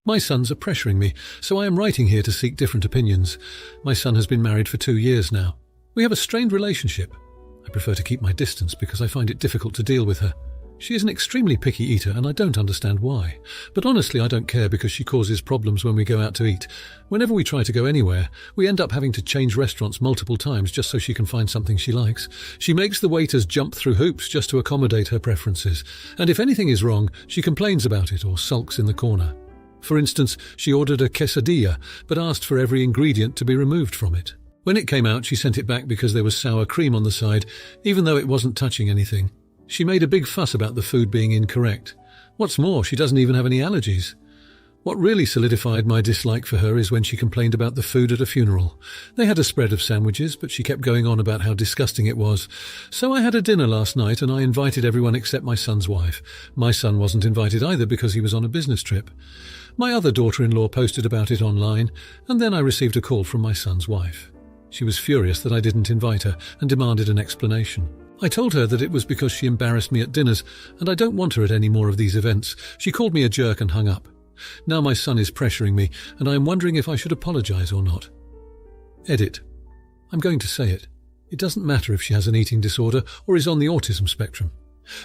My sons are pressuring me, so I am writing here to seek different opinions. My son has been married for 2 years now. We have a strained relationship. I prefer to keep my distance because I find it difficult to deal with her. She is an extremely picky eater and I don't understand why. But honestly, I don't care because she causes problems when we go out to eat. Whenever we try to go anywhere, we end up having to change restaurants multiple times just so she can find something she likes. She makes the waiters jump through hoops just to accommodate her preferences. And if anything is wrong, she complains about it or sulks in the corner. For instance, she ordered a quesadilla, but asked for every ingredient to be removed from it. When it came out, she sent it back because there was sour cream on the side, even though it wasn't touching anything. She made a big fuss about the food being incorrect. What's more, she doesn't even have any allergies. What really solidified my dislike for her is when she complained about the food at a funeral. They had a spread of sandwiches, but she kept going on about how disgusting it was. So I had a dinner last night and I invited everyone except my son's wife. My son wasn't invited either because he was on a business trip. My other daughter-in-law posted about it online, and then I received a call from my son's wife. She was furious that I didn't invite her and demanded an explanation. I told her that it was because she embarrassed me at dinners, and I don't want her at any more of these events. She called me a jerk and hung up. Now my son is pressuring me, and I am wondering if I should apologize or not. Edit. I'm going to say it. It doesn't matter if she has an eating disorder or is on the autism spectrum.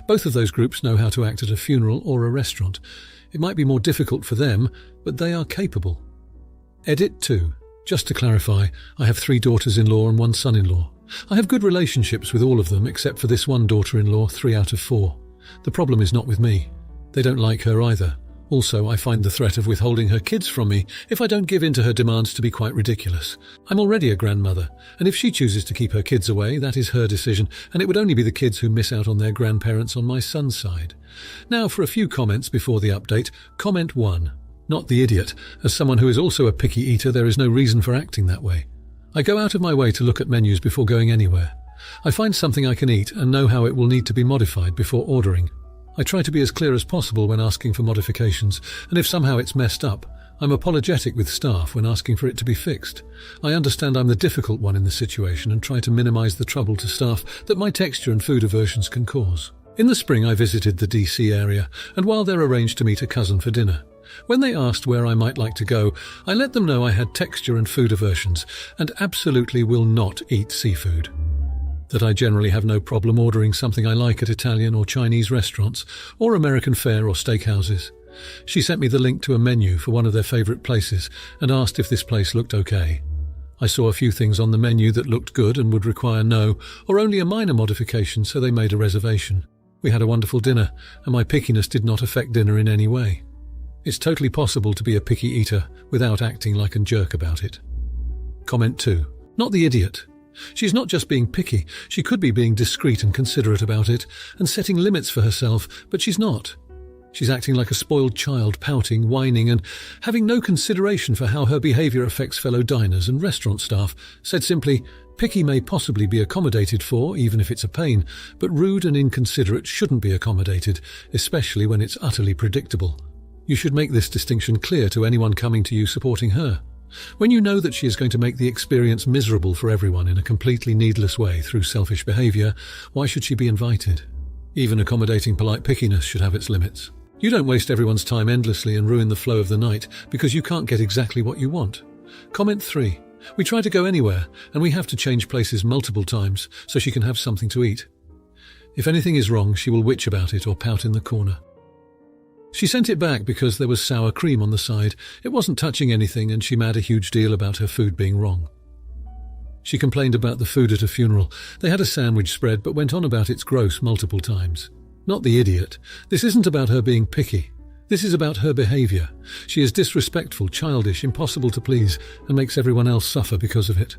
Both of those groups know how to act at a funeral or a restaurant. It might be more difficult for them, but they are capable. Edit 2. Just to clarify, I have 3 daughters-in-law and 1 son-in-law. I have good relationships with all of them except for this one daughter-in-law, 3 out of 4. The problem is not with me. They don't like her either. Also, I find the threat of withholding her kids from me if I don't give in to her demands to be quite ridiculous. I'm already a grandmother, and if she chooses to keep her kids away, that is her decision, and it would only be the kids who miss out on their grandparents on my son's side. Now for a few comments before the update. Comment 1. Not the idiot. As someone who is also a picky eater, there is no reason for acting that way. I go out of my way to look at menus before going anywhere. I find something I can eat and know how it will need to be modified before ordering. I try to be as clear as possible when asking for modifications, and if somehow it's messed up, I'm apologetic with staff when asking for it to be fixed. I understand I'm the difficult one in the situation and try to minimize the trouble to staff that my texture and food aversions can cause. In the spring I visited the DC area, and while there arranged to meet a cousin for dinner. When they asked where I might like to go, I let them know I had texture and food aversions and absolutely will not eat seafood. That I generally have no problem ordering something I like at Italian or Chinese restaurants or American fare or steakhouses. She sent me the link to a menu for one of their favourite places and asked if this place looked okay. I saw a few things on the menu that looked good and would require no or only a minor modification, so they made a reservation. We had a wonderful dinner, and my pickiness did not affect dinner in any way. It's totally possible to be a picky eater without acting like a jerk about it. Comment 2. Not the idiot. She's not just being picky, she could be being discreet and considerate about it and setting limits for herself, but she's not. She's acting like a spoiled child, pouting, whining, and having no consideration for how her behaviour affects fellow diners and restaurant staff. Said simply, picky may possibly be accommodated for, even if it's a pain, but rude and inconsiderate shouldn't be accommodated, especially when it's utterly predictable. You should make this distinction clear to anyone coming to you supporting her. When you know that she is going to make the experience miserable for everyone in a completely needless way through selfish behaviour, why should she be invited? Even accommodating polite pickiness should have its limits. You don't waste everyone's time endlessly and ruin the flow of the night because you can't get exactly what you want. Comment 3. We try to go anywhere, and we have to change places multiple times so she can have something to eat. If anything is wrong, she will witch about it or pout in the corner. She sent it back because there was sour cream on the side. It wasn't touching anything, and she made a huge deal about her food being wrong. She complained about the food at a funeral. They had a sandwich spread but went on about it's gross multiple times. Not the idiot. This isn't about her being picky. This is about her behaviour. She is disrespectful, childish, impossible to please, and makes everyone else suffer because of it.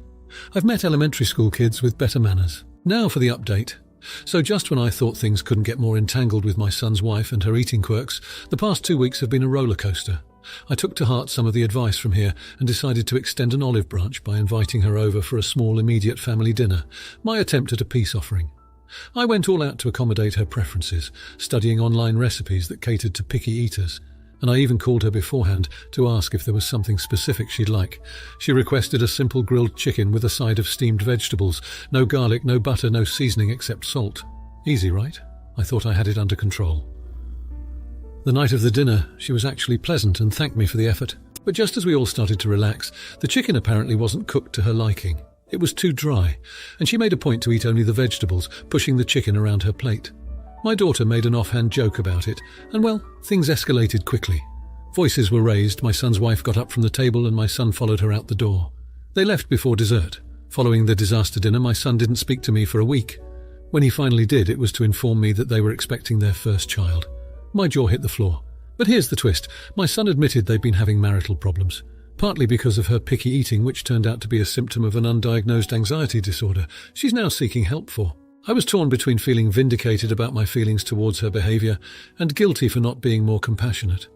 I've met elementary school kids with better manners. Now for the update. So just when I thought things couldn't get more entangled with my son's wife and her eating quirks, the past 2 weeks have been a roller coaster. I took to heart some of the advice from here and decided to extend an olive branch by inviting her over for a small immediate family dinner, my attempt at a peace offering. I went all out to accommodate her preferences, studying online recipes that catered to picky eaters, and I even called her beforehand to ask if there was something specific she'd like. She requested a simple grilled chicken with a side of steamed vegetables, no garlic, no butter, no seasoning except salt. Easy, right? I thought I had it under control. The night of the dinner, she was actually pleasant and thanked me for the effort. But just as we all started to relax, the chicken apparently wasn't cooked to her liking. It was too dry, and she made a point to eat only the vegetables, pushing the chicken around her plate. My daughter made an offhand joke about it, and well, things escalated quickly. Voices were raised, my son's wife got up from the table and my son followed her out the door. They left before dessert. Following the disaster dinner, my son didn't speak to me for a week. When he finally did, it was to inform me that they were expecting their first child. My jaw hit the floor. But here's the twist. My son admitted they'd been having marital problems, partly because of her picky eating, which turned out to be a symptom of an undiagnosed anxiety disorder she's now seeking help for. I was torn between feeling vindicated about my feelings towards her behavior and guilty for not being more compassionate.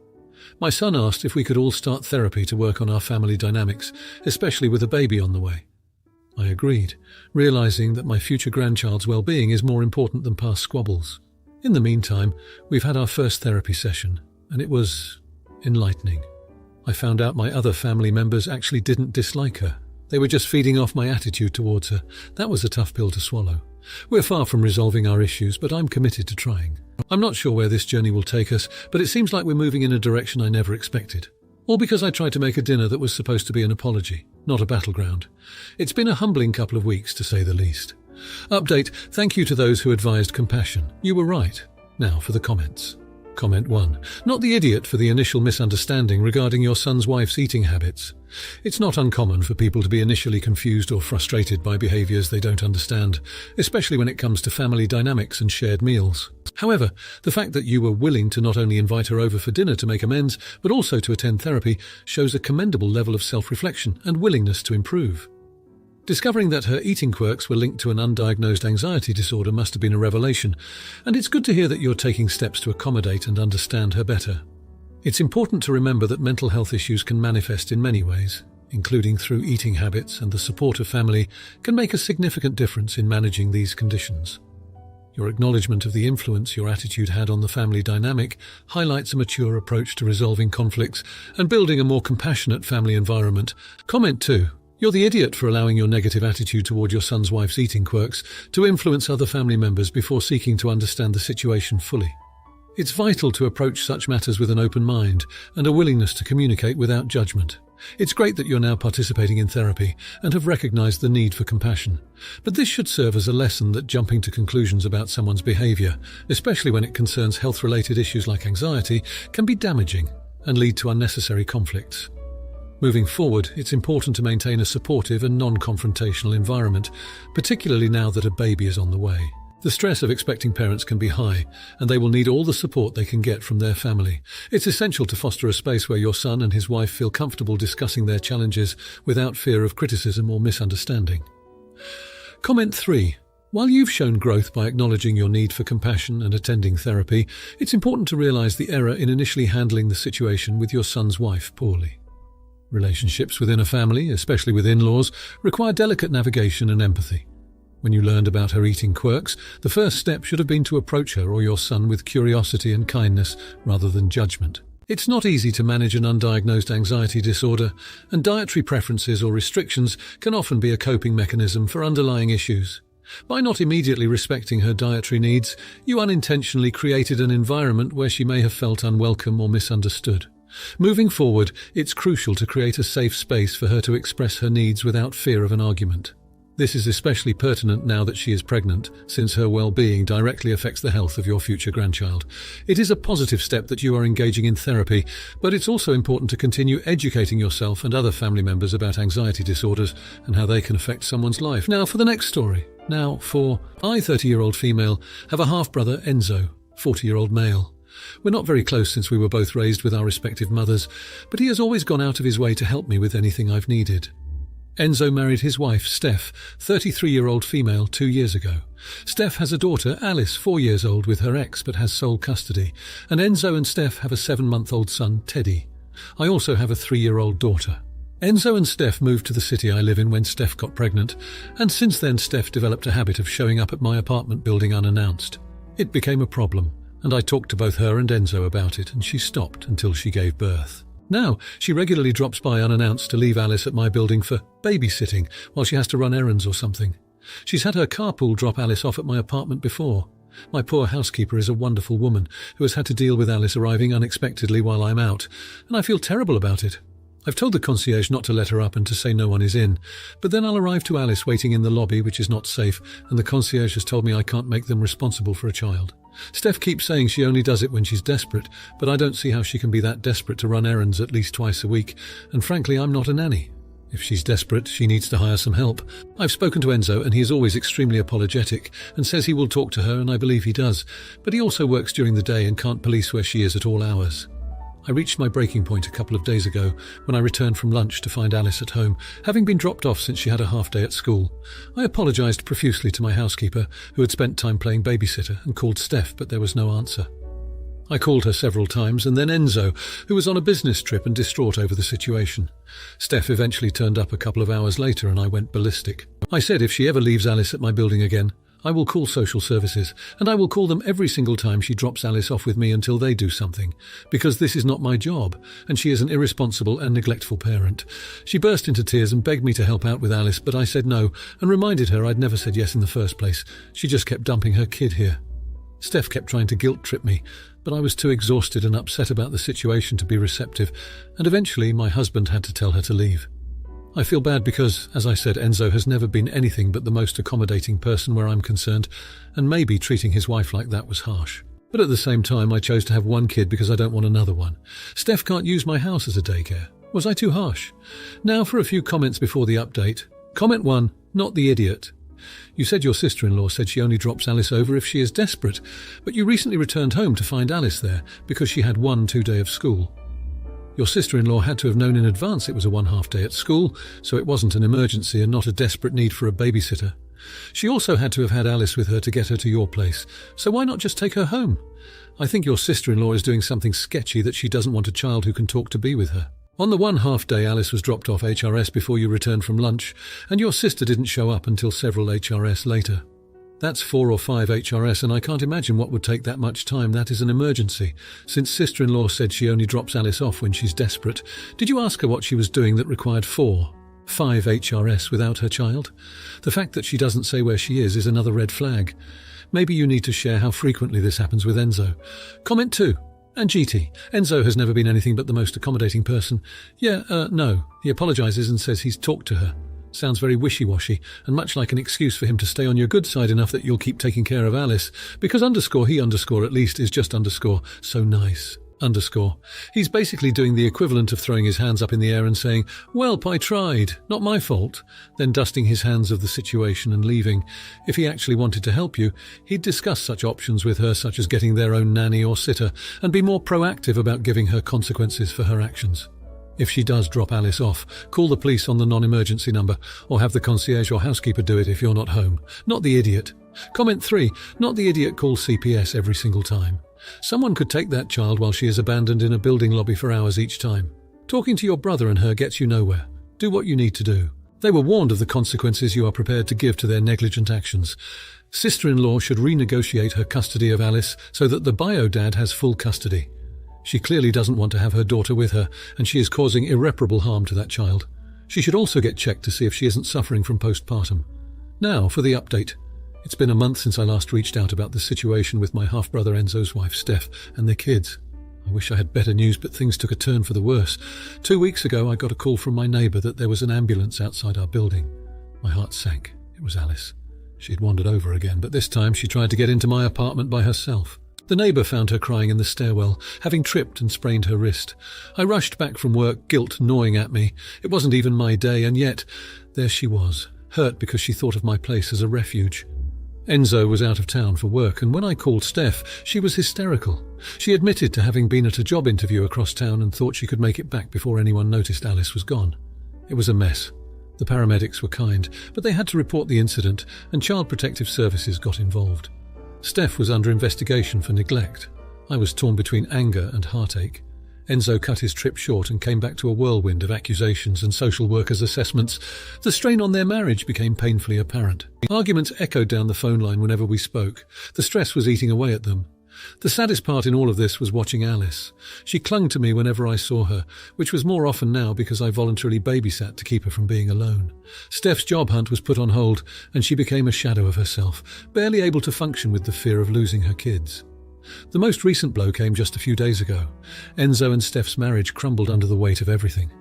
My son asked if we could all start therapy to work on our family dynamics, especially with a baby on the way. I agreed, realizing that my future grandchild's well-being is more important than past squabbles. In the meantime, we've had our first therapy session, and it was enlightening. I found out my other family members actually didn't dislike her. They were just feeding off my attitude towards her. That was a tough pill to swallow. We're far from resolving our issues, but I'm committed to trying. I'm not sure where this journey will take us, but it seems like we're moving in a direction I never expected. All because I tried to make a dinner that was supposed to be an apology, not a battleground. It's been a humbling couple of weeks, to say the least. Update, thank you to those who advised compassion. You were right. Now for the comments. Comment 1. Not the idiot for the initial misunderstanding regarding your son's wife's eating habits. It's not uncommon for people to be initially confused or frustrated by behaviors they don't understand, especially when it comes to family dynamics and shared meals. However, the fact that you were willing to not only invite her over for dinner to make amends, but also to attend therapy shows a commendable level of self-reflection and willingness to improve. Discovering that her eating quirks were linked to an undiagnosed anxiety disorder must have been a revelation, and it's good to hear that you're taking steps to accommodate and understand her better. It's important to remember that mental health issues can manifest in many ways, including through eating habits, and the support of family can make a significant difference in managing these conditions. Your acknowledgement of the influence your attitude had on the family dynamic highlights a mature approach to resolving conflicts and building a more compassionate family environment. Comment 2. You're the idiot for allowing your negative attitude toward your son's wife's eating quirks to influence other family members before seeking to understand the situation fully. It's vital to approach such matters with an open mind and a willingness to communicate without judgment. It's great that you're now participating in therapy and have recognized the need for compassion. But this should serve as a lesson that jumping to conclusions about someone's behavior, especially when it concerns health-related issues like anxiety, can be damaging and lead to unnecessary conflicts. Moving forward, it's important to maintain a supportive and non-confrontational environment, particularly now that a baby is on the way. The stress of expecting parents can be high, and they will need all the support they can get from their family. It's essential to foster a space where your son and his wife feel comfortable discussing their challenges without fear of criticism or misunderstanding. Comment 3. While you've shown growth by acknowledging your need for compassion and attending therapy, it's important to realize the error in initially handling the situation with your son's wife poorly. Relationships within a family, especially with in-laws, require delicate navigation and empathy. When you learned about her eating quirks, the first step should have been to approach her or your son with curiosity and kindness rather than judgment. It's not easy to manage an undiagnosed anxiety disorder, and dietary preferences or restrictions can often be a coping mechanism for underlying issues. By not immediately respecting her dietary needs, you unintentionally created an environment where she may have felt unwelcome or misunderstood. Moving forward, it's crucial to create a safe space for her to express her needs without fear of an argument. This is especially pertinent now that she is pregnant, since her well-being directly affects the health of your future grandchild. It is a positive step that you are engaging in therapy, but it's also important to continue educating yourself and other family members about anxiety disorders and how they can affect someone's life. Now for the next story. Now for I, 30-year-old female, have a half-brother, Enzo, 40-year-old male. We're not very close since we were both raised with our respective mothers, but he has always gone out of his way to help me with anything I've needed. Enzo married his wife, Steph, 33-year-old female, 2 years ago. Steph has a daughter, Alice, 4 years old, with her ex but has sole custody, and Enzo and Steph have a 7-month-old son, Teddy. I also have a 3-year-old daughter. Enzo and Steph moved to the city I live in when Steph got pregnant, and since then Steph developed a habit of showing up at my apartment building unannounced. It became a problem, and I talked to both her and Enzo about it, and she stopped until she gave birth. Now, she regularly drops by unannounced to leave Alice at my building for babysitting while she has to run errands or something. She's had her carpool drop Alice off at my apartment before. My poor housekeeper is a wonderful woman who has had to deal with Alice arriving unexpectedly while I'm out, and I feel terrible about it. I've told the concierge not to let her up and to say no one is in, but then I'll arrive to Alice waiting in the lobby, which is not safe, and the concierge has told me I can't make them responsible for a child. Steph keeps saying she only does it when she's desperate, but I don't see how she can be that desperate to run errands at least twice a week, and frankly, I'm not a nanny. If she's desperate, she needs to hire some help. I've spoken to Enzo, and he is always extremely apologetic and says he will talk to her, and I believe he does, but he also works during the day and can't police where she is at all hours. I reached my breaking point a couple of days ago when I returned from lunch to find Alice at home, having been dropped off since she had a half day at school. I apologised profusely to my housekeeper, who had spent time playing babysitter, and called Steph, but there was no answer. I called her several times, and then Enzo, who was on a business trip and distraught over the situation. Steph eventually turned up a couple of hours later, and I went ballistic. I said if she ever leaves Alice at my building again, I will call social services, and I will call them every single time she drops Alice off with me until they do something, because this is not my job, and she is an irresponsible and neglectful parent. She burst into tears and begged me to help out with Alice, but I said no, and reminded her I'd never said yes in the first place. She just kept dumping her kid here. Steph kept trying to guilt-trip me, but I was too exhausted and upset about the situation to be receptive, and eventually my husband had to tell her to leave. I feel bad because, as I said, Enzo has never been anything but the most accommodating person where I'm concerned, and maybe treating his wife like that was harsh. But at the same time, I chose to have one kid because I don't want another one. Steph can't use my house as a daycare. Was I too harsh? Now for a few comments before the update. Comment 1, not the idiot. You said your sister-in-law said she only drops Alice over if she is desperate, but you recently returned home to find Alice there because she had 1 2-day of school. Your sister-in-law had to have known in advance it was a 1/2 day at school, so it wasn't an emergency and not a desperate need for a babysitter. She also had to have had Alice with her to get her to your place, so why not just take her home? I think your sister-in-law is doing something sketchy that she doesn't want a child who can talk to be with her. On the 1/2 day, Alice was dropped off HRS before you returned from lunch, and your sister didn't show up until several HRS later. That's 4 or 5 HRS, and I can't imagine what would take that much time. That is an emergency. Since sister-in-law said she only drops Alice off when she's desperate, did you ask her what she was doing that required 4, 5 HRS without her child? The fact that she doesn't say where she is another red flag. Maybe you need to share how frequently this happens with Enzo. Comment 2. And GT. Enzo has never been anything but the most accommodating person. No. He apologises and says he's talked to her. Sounds very wishy-washy, and much like an excuse for him to stay on your good side enough that you'll keep taking care of Alice, because he at least is just so nice. He's basically doing the equivalent of throwing his hands up in the air and saying, "Welp, I tried, not my fault," then dusting his hands of the situation and leaving. If he actually wanted to help you, he'd discuss such options with her, such as getting their own nanny or sitter, and be more proactive about giving her consequences for her actions. If she does drop Alice off, call the police on the non-emergency number, or have the concierge or housekeeper do it if you're not home. Not the idiot. Comment 3. Not the idiot calls CPS every single time. Someone could take that child while she is abandoned in a building lobby for hours each time. Talking to your brother and her gets you nowhere. Do what you need to do. They were warned of the consequences you are prepared to give to their negligent actions. Sister-in-law should renegotiate her custody of Alice so that the bio-dad has full custody. She clearly doesn't want to have her daughter with her, and she is causing irreparable harm to that child. She should also get checked to see if she isn't suffering from postpartum. Now for the update. It's been a month since I last reached out about the situation with my half-brother Enzo's wife Steph and their kids. I wish I had better news, but things took a turn for the worse. 2 weeks ago, I got a call from my neighbour that there was an ambulance outside our building. My heart sank. It was Alice. She had wandered over again, but this time she tried to get into my apartment by herself. The neighbour found her crying in the stairwell, having tripped and sprained her wrist. I rushed back from work, guilt gnawing at me. It wasn't even my day, and yet there she was, hurt because she thought of my place as a refuge. Enzo was out of town for work, and when I called Steph, she was hysterical. She admitted to having been at a job interview across town and thought she could make it back before anyone noticed Alice was gone. It was a mess. The paramedics were kind, but they had to report the incident, and Child Protective Services got involved. Steph was under investigation for neglect. I was torn between anger and heartache. Enzo cut his trip short and came back to a whirlwind of accusations and social workers' assessments. The strain on their marriage became painfully apparent. Arguments echoed down the phone line whenever we spoke. The stress was eating away at them. The saddest part in all of this was watching Alice. She clung to me whenever I saw her, which was more often now because I voluntarily babysat to keep her from being alone. Steph's job hunt was put on hold, and she became a shadow of herself, barely able to function with the fear of losing her kids. The most recent blow came just a few days ago. Enzo and Steph's marriage crumbled under the weight of everything.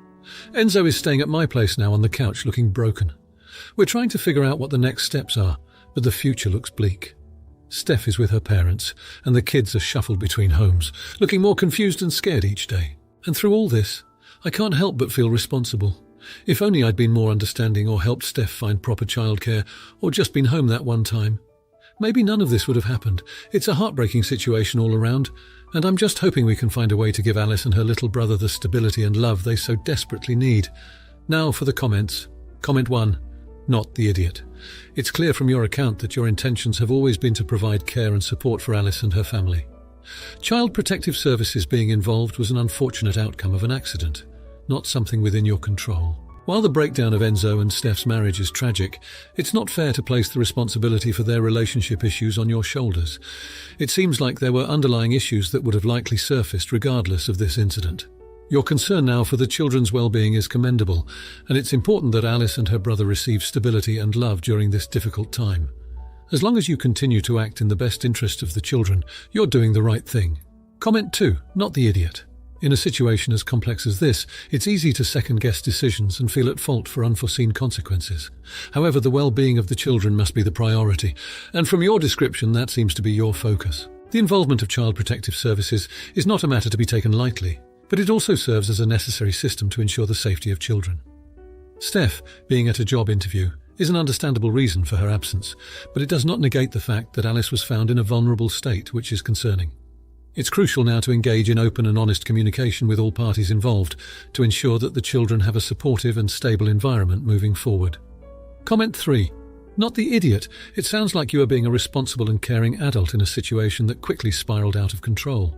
Enzo is staying at my place now on the couch looking broken. We're trying to figure out what the next steps are, but the future looks bleak. Steph is with her parents, and the kids are shuffled between homes, looking more confused and scared each day. And through all this, I can't help but feel responsible. If only I'd been more understanding or helped Steph find proper childcare, or just been home that one time. Maybe none of this would have happened. It's a heartbreaking situation all around, and I'm just hoping we can find a way to give Alice and her little brother the stability and love they so desperately need. Now for the comments. Comment 1. Not the idiot. It's clear from your account that your intentions have always been to provide care and support for Alice and her family. Child Protective Services being involved was an unfortunate outcome of an accident, not something within your control. While the breakdown of Enzo and Steph's marriage is tragic, it's not fair to place the responsibility for their relationship issues on your shoulders. It seems like there were underlying issues that would have likely surfaced regardless of this incident. Your concern now for the children's well-being is commendable, and it's important that Alice and her brother receive stability and love during this difficult time. As long as you continue to act in the best interest of the children, you're doing the right thing. Comment 2. Not the idiot. In a situation as complex as this, it's easy to second-guess decisions and feel at fault for unforeseen consequences. However, the well-being of the children must be the priority, and from your description, that seems to be your focus. The involvement of Child Protective Services is not a matter to be taken lightly, but it also serves as a necessary system to ensure the safety of children. Steph, being at a job interview, is an understandable reason for her absence, but it does not negate the fact that Alice was found in a vulnerable state, which is concerning. It's crucial now to engage in open and honest communication with all parties involved to ensure that the children have a supportive and stable environment moving forward. Comment 3. Not the idiot. It sounds like you are being a responsible and caring adult in a situation that quickly spiraled out of control.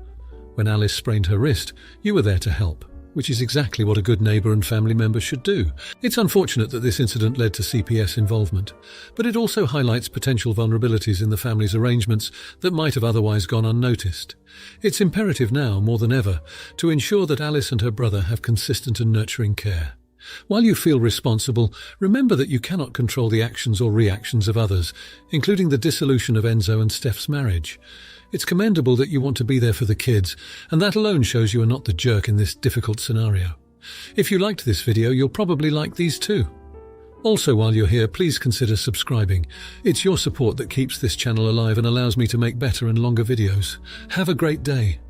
When Alice sprained her wrist, you were there to help, which is exactly what a good neighbour and family member should do. It's unfortunate that this incident led to CPS involvement, but it also highlights potential vulnerabilities in the family's arrangements that might have otherwise gone unnoticed. It's imperative now, more than ever, to ensure that Alice and her brother have consistent and nurturing care. While you feel responsible, remember that you cannot control the actions or reactions of others, including the dissolution of Enzo and Steph's marriage. It's commendable that you want to be there for the kids, and that alone shows you are not the jerk in this difficult scenario. If you liked this video, you'll probably like these too. Also, while you're here, please consider subscribing. It's your support that keeps this channel alive and allows me to make better and longer videos. Have a great day.